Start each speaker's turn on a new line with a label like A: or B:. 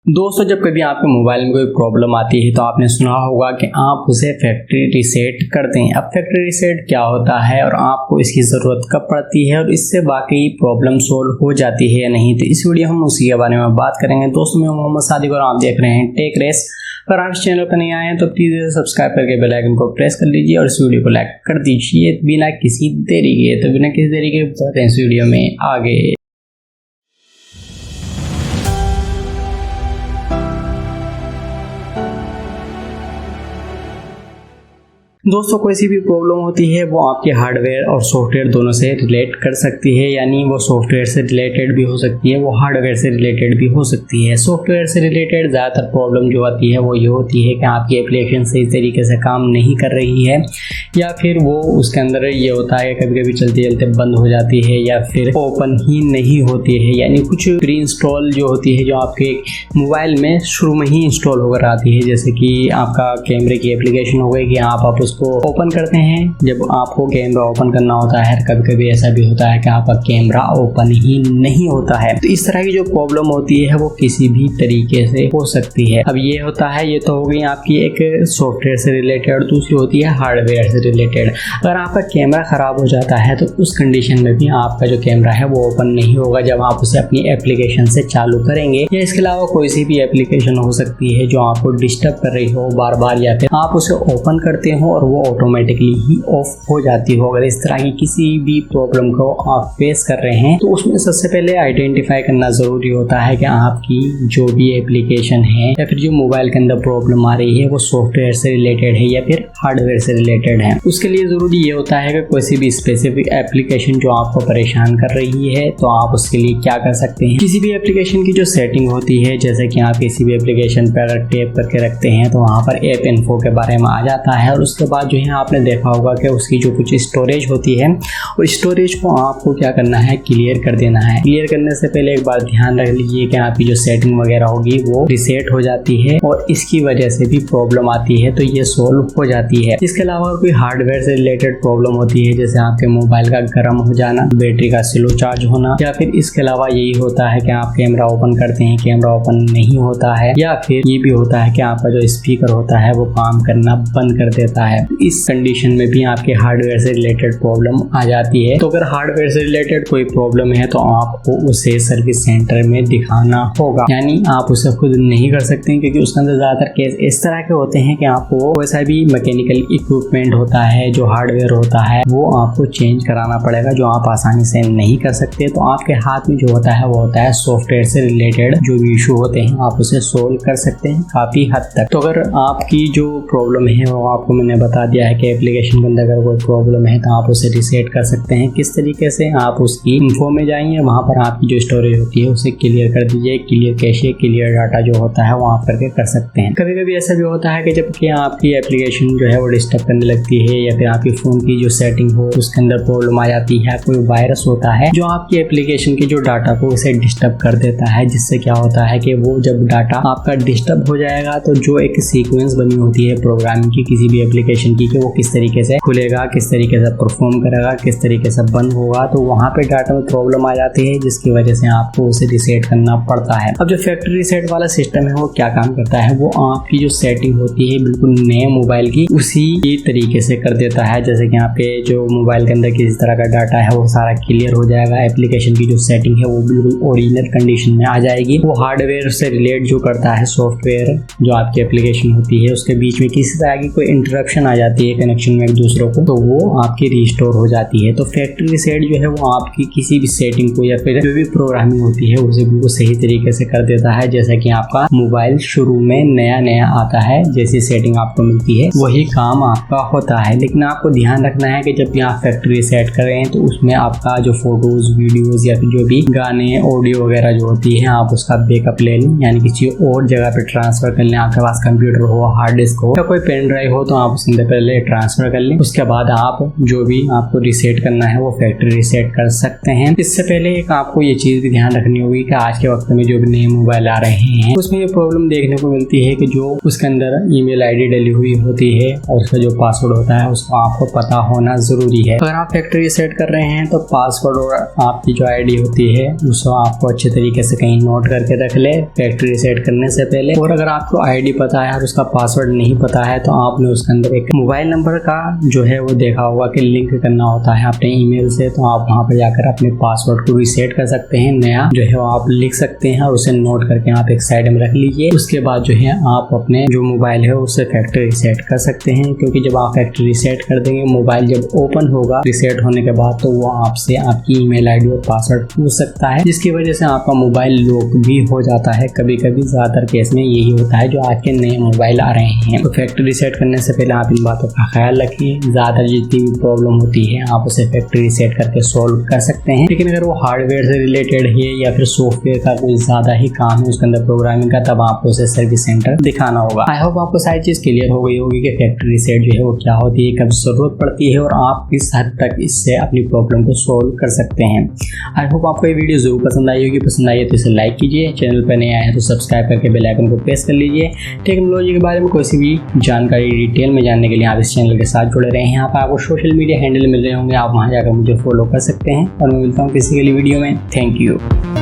A: दोस्तों, जब कभी आपके मोबाइल में कोई प्रॉब्लम आती है तो आपने सुना होगा कि आप उसे फैक्ट्री रीसेट कर दें। अब फैक्ट्री रीसेट क्या होता है और आपको इसकी ज़रूरत कब पड़ती है और इससे वाकई प्रॉब्लम सोल्व हो जाती है या नहीं, तो इस वीडियो हम उसी के बारे में बात करेंगे। दोस्तों, मैं मोहम्मद सादिक और आप देख रहे हैं टेक रेस। अगर आप इस चैनल पर नहीं आए हैं तो प्लीज़ सब्सक्राइब करके बेल आइकन को प्रेस कर लीजिए और इस वीडियो को लाइक कर दीजिए बिना किसी देरी के। तो बिना किसी देरी के बढ़ते हैं इस वीडियो में आगे। दोस्तों, कोई सी भी प्रॉब्लम होती है वो आपके हार्डवेयर और सॉफ्टवेयर दोनों से रिलेट कर सकती है, यानी वो सॉफ्टवेयर से रिलेटेड भी हो सकती है, वो हार्डवेयर से रिलेटेड भी हो सकती है। सॉफ्टवेयर से रिलेटेड ज़्यादातर प्रॉब्लम जो आती है वो ये होती है कि आपकी एप्लीकेशन सही तरीके से काम नहीं कर रही है, या फिर वो उसके अंदर ये होता है कि कभी कभी चलते चलते बंद हो जाती है या फिर ओपन ही नहीं होती है। यानी कुछ प्री इंस्टॉल जो होती है जो आपके मोबाइल में शुरू में ही इंस्टॉल होकर आती है, जैसे कि आपका कैमरे की एप्लीकेशन हो गई कि आप उसको ओपन करते हैं। जब आपको कैमरा ओपन करना होता है, कभी कभी ऐसा भी होता है कि आपका कैमरा ओपन ही नहीं होता है। तो इस तरह की जो प्रॉब्लम होती है वो किसी भी तरीके से हो सकती है। अब ये होता है, ये तो हो गई आपकी एक सॉफ्टवेयर से रिलेटेड, और दूसरी होती है हार्डवेयर से रिलेटेड। अगर आपका कैमरा खराब हो जाता है तो उस कंडीशन में भी आपका जो कैमरा है वो ओपन नहीं होगा जब आप उसे अपनी एप्लीकेशन से चालू करेंगे। या इसके अलावा कोई सी भी एप्लीकेशन हो सकती है जो आपको डिस्टर्ब कर रही हो बार बार, या फिर आप उसे ओपन करते हो और वो ऑटोमेटिकली ही ऑफ हो जाती हो। अगर इस तरह की किसी भी प्रॉब्लम को आप फेस कर रहे हैं तो उसमें सबसे पहले आइडेंटिफाई करना जरूरी होता है कि आपकी जो भी एप्लीकेशन है या फिर जो मोबाइल के अंदर प्रॉब्लम आ रही है वो सॉफ्टवेयर से रिलेटेड है या फिर हार्डवेयर से रिलेटेड है। उसके लिए जरूरी ये होता है कि कोई सी भी स्पेसिफिक एप्लीकेशन जो आपको परेशान कर रही है तो आप उसके लिए क्या कर सकते हैं। किसी भी एप्लीकेशन की जो सेटिंग होती है, जैसे कि आप किसी भी एप्लीकेशन पर अगर टैप करके रखते हैं तो वहाँ पर ऐप इन्फो के बारे में आ जाता है, और उसके बाद जो है आपने देखा होगा कि उसकी जो कुछ स्टोरेज होती है और स्टोरेज को आपको क्या करना है, क्लियर कर देना है। क्लियर करने से पहले एक बात ध्यान रख लीजिए कि आपकी जो सेटिंग वगैरह होगी वो रिसेट हो जाती है और इसकी वजह से भी प्रॉब्लम आती है तो ये सोल्व हो जाती है। इसके अलावा कोई हार्डवेयर से रिलेटेड प्रॉब्लम होती है, जैसे आपके मोबाइल का गर्म हो जाना, बैटरी का स्लो चार्ज होना, या फिर इसके अलावा यही होता है कि आप कैमरा ओपन करते हैं, कैमरा ओपन नहीं होता है, या फिर ये भी होता है कि आपका जो स्पीकर होता है वो काम करना बंद कर देता है। इस कंडीशन में भी आपके हार्डवेयर से रिलेटेड प्रॉब्लम आ जाती है। तो अगर हार्डवेयर से रिलेटेड कोई प्रॉब्लम है तो आपको उसे सर्विस सेंटर में दिखाना होगा, यानी आप उसे खुद नहीं कर सकते क्योंकि उसके अंदर ज्यादातर केस इस तरह के होते हैं कि आपको वैसा भी मैकेनिकल इक्विपमेंट होता है, जो हार्डवेयर होता है वो आपको चेंज कराना पड़ेगा, जो आप आसानी से नहीं कर सकते। तो आपके हाथ में जो होता है वो होता है सॉफ्टवेयर से रिलेटेड जो भी इशू होते हैं आप उसे सोल्व कर सकते हैं काफी हद तक। तो अगर आपकी जो प्रॉब्लम है वो आपको मैंने बता दिया है कि एप्लीकेशन के अंदर अगर कोई प्रॉब्लम है तो आप उसे रिसेट कर सकते हैं। किस तरीके से, आप उसकी इन्फो में जाइए, वहां पर आपकी जो स्टोरेज होती है उसे क्लियर कर दीजिए। क्लियर कैशे, क्लियर डाटा जो होता है वो आप करके कर सकते हैं। कभी कभी ऐसा भी होता है कि जब कि आपकी एप्लीकेशन जो है वो डिस्टर्ब करने लगती है या फिर आपकी फोन की जो सेटिंग हो उसके अंदर प्रॉब्लम आ जाती है, कोई वायरस होता है जो आपकी एप्लीकेशन की जो डाटा को उसे डिस्टर्ब कर देता है, जिससे क्या होता है कि वो जब डाटा आपका डिस्टर्ब हो जाएगा तो जो एक सीक्वेंस बनी होती है प्रोग्रामिंग की किसी भी एप्लीकेशन की कि वो किस तरीके से खुलेगा, किस तरीके से परफॉर्म करेगा, किस तरीके से बंद होगा, तो वहाँ पे डाटा में प्रॉब्लम आ जाती है जिसकी वजह से आपको उसे रिसेट करना पड़ता है। अब जो फैक्ट्री रिसेट वाला सिस्टम है वो क्या काम करता है, वो आपकी जो सेटिंग होती है बिल्कुल नए मोबाइल की उसी तरीके से कर देता है। जैसे कि आपके जो मोबाइल के अंदर किसी तरह का डाटा है वो सारा क्लियर हो जाएगा, एप्लीकेशन की जो सेटिंग है वो बिल्कुल ओरिजिनल कंडीशन में आ जाएगी। वो हार्डवेयर से रिलेट जो करता है सॉफ्टवेयर जो आपकी एप्लीकेशन होती है उसके बीच में किसी तरह की कोई इंटरप्शन आ जाती है कनेक्शन में एक दूसरों को, तो वो आपकी रिस्टोर हो जाती है। तो फैक्ट्री रीसेट जो है वो आपकी किसी भी सेटिंग को या फिर जो भी प्रोग्रामिंग होती है उसे बिल्कुल सही तरीके से कर देता है, जैसा कि आपका मोबाइल शुरू में नया नया आता है जैसी सेटिंग आपको मिलती है वही काम आपका होता है। लेकिन आपको ध्यान रखना है कि जब भी आप फैक्ट्री रीसेट करें तो उसमें आपका जो फोटोज, वीडियोज या फिर जो भी गाने, ऑडियो वगैरह जो होती है आप उसका बैकअप ले लें, यानी किसी और जगह पे ट्रांसफर कर लें। आपके पास कंप्यूटर हो, हार्ड डिस्क हो या कोई पेन ड्राइव हो तो आप उसके अंदर पहले ट्रांसफर कर लें। उसके बाद आप जो भी आपको रीसेट करना है वो फैक्ट्री रीसेट कर सकते हैं। इससे पहले एक आपको ये चीज भी ध्यान रखनी होगी कि आज के वक्त में जो भी नए मोबाइल आ रहे हैं उसमें ये प्रॉब्लम देखने को मिलती है कि जो उसके अंदर ईमेल आईडी डली हुई होती है और उसका जो पासवर्ड होता है उसको आपको पता होना जरूरी है। अगर आप फैक्ट्री रीसेट कर रहे हैं तो पासवर्ड और आपकी जो आईडी होती है उसको आपको अच्छे तरीके से कहीं नोट करके रख ले फैक्ट्री रीसेट करने से पहले। और अगर आपको आईडी पता है और उसका पासवर्ड नहीं पता है तो आपने उसके अंदर एक मोबाइल नंबर का जो है वो देखा होगा कि लिंक करना होता है अपने ईमेल से, तो आप वहां पर जाकर अपने पासवर्ड को रीसेट कर सकते हैं। नया जो है वो आप लिख सकते हैं और उसे नोट करके आप एक साइड में रख लीजिए। उसके बाद जो है आप अपने जो मोबाइल है उससे फैक्ट्री रीसेट कर सकते हैं, क्योंकि जब आप फैक्ट्री रीसेट कर देंगे मोबाइल जब ओपन होगा रीसेट होने के बाद तो वो आपसे आपकी ईमेल आईडी और पासवर्ड पूछ सकता है, जिसकी वजह से आपका मोबाइल लॉक भी हो जाता है। कभी कभी ज्यादातर केस में यही होता है जो आज के नए मोबाइल आ रहे हैं। तो फैक्ट्री रीसेट करने से पहले आप इन बातों का ख्याल रखिए। ज्यादातर जितनी भी प्रॉब्लम होती है आप उसे फैक्ट्री रीसेट करके सॉल्व कर सकते हैं, लेकिन अगर वो हार्डवेयर से रिलेटेड है या फिर सॉफ्टवेयर का कोई ज्यादा ही काम है उसके अंदर प्रोग्रामिंग का, तब आपको उसे सर्विस सेंटर दिखाना होगा। आई होप आपको सारी चीज क्लियर हो गई होगी कि फैक्ट्री रीसेट जो है वो क्या होती है, कब जरूरत पड़ती है और आप किस हद तक इससे अपनी प्रॉब्लम को सॉल्व कर सकते हैं। आई होप आपको ये वीडियो जरूर पसंद आई होगी। पसंद आई है तो इसे लाइक कीजिए, चैनल पर नए आए हैं तो सब्सक्राइब करके बेल आइकन को प्रेस कर लीजिए। टेक्नोलॉजी के बारे में कोई सी भी जानकारी डिटेल में जानने के लिए आप इस चैनल के साथ जुड़े रहे हैं। यहाँ पर आपको सोशल मीडिया हैंडल मिल रहे होंगे, आप वहाँ जाकर मुझे फॉलो कर सकते हैं। और मैं मिलता हूँ किसी अगली वीडियो में। Thank you.